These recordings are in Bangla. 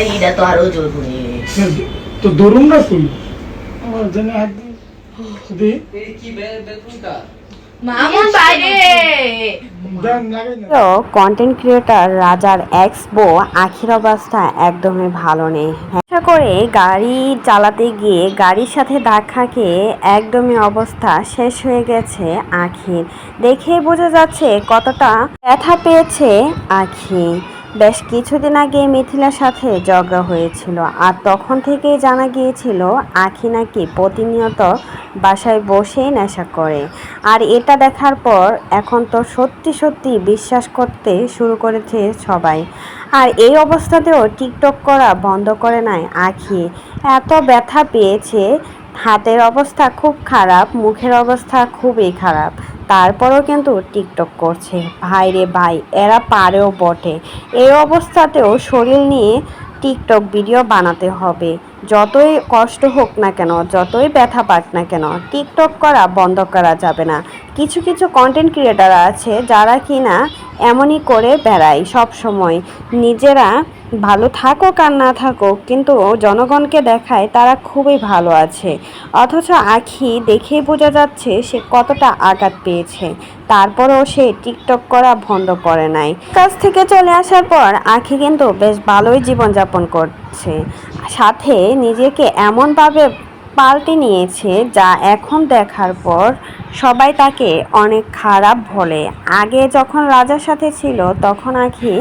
এইটা তো আরো জোর করে তো ধরুন না তুই আমার জন্য হাত দি কি বেলুনটা মামুন বাইরে দেন লাগাই না তো কন্টেন্ট ক্রিয়েটর রাজার এক্স বউ আখির অবস্থা একদমই ভালো নেই। আশা করে গাড়ি চালাতে গিয়ে গাড়ির সাথে ধাক্কা খেয়ে একদমই অবস্থা শেষ হয়ে গেছে আখির। দেখেই বোঝা যাচ্ছে কতটা ব্যথা পেয়েছে আখি। বেশ কিছুদিন আগে মিথিলার সাথে ঝগড়া হয়েছিল, আর তখন থেকেই জানা গিয়েছিল আখি নাকি প্রতিনিয়ত বাসায় বসেই নেশা করে। আর এটা দেখার পর এখন তো সত্যি সত্যি বিশ্বাস করতে শুরু করেছে সবাই। আর এই অবস্থাতেও টিকটক করা বন্ধ করে নাই আখি। এত ব্যথা পেয়েছে, হাতের অবস্থা খুব খারাপ, মুখের অবস্থা খুবই খারাপ, তারপরেও কিন্তু টিকটক করছে। ভাই রে ভাই, এরা পারেও বটে। এই অবস্থাতেও শরীর নিয়ে টিকটক ভিডিও বানাতে হবে। যতই কষ্ট হোক না কেন, যতই ব্যথা পাক না কেন, টিকটক করা বন্ধ করা যাবে না। কিছু কিছু কন্টেন্ট ক্রিয়েটার আছে যারা কিনা এমনই করে বেড়ায় সব সময়। নিজেরা ভালো থাকুক আর না থাকুক, কিন্তু জনগণকে দেখায় তারা খুবই ভালো আছে। অথচ আখি দেখেই বোঝা যাচ্ছে সে কতটা আঘাত পেয়েছে, তারপরেও সে টিকটক করা বন্ধ করে নাই। কাজ থেকে চলে আসার পর আখি কিন্তু বেশ ভালোই জীবনযাপন করছে, সাথে নিজেকে এমনভাবে পাল্টে নিয়েছে যা এখন দেখার পর সবাই তাকে অনেক খারাপ বলে। আগে যখন রাজার সাথে ছিল তখন আখি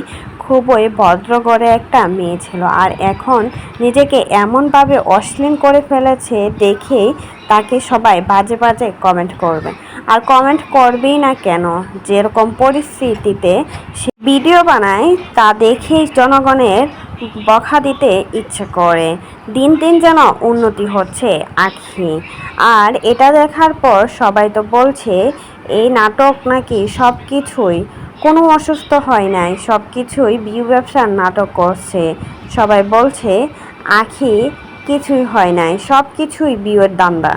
খুবই ভদ্রঘরে একটা মেয়ে ছিল, আর এখন নিজেকে এমনভাবে অশ্লীল করে ফেলেছে, দেখেই তাকে সবাই বাজে বাজে কমেন্ট করবে। আর কমেন্ট করবেই না কেন, যেরকম পরিস্থিতিতে সে ভিডিও বানায় তা দেখেই জনগণের বকা দিতে ইচ্ছে করে। দিন দিন যেন উন্নতি হচ্ছে আখি। আর এটা দেখার পর সবাই তো বলছে এই নাটক নাকি সব কিছুই, কোনো অসুস্থ হয় নাই, সব কিছুই ভিউ ব্যবসার নাটক করছে। সবাই বলছে আখি কিছুই হয় নাই, সব কিছুই ভিউয়ের দান্দা।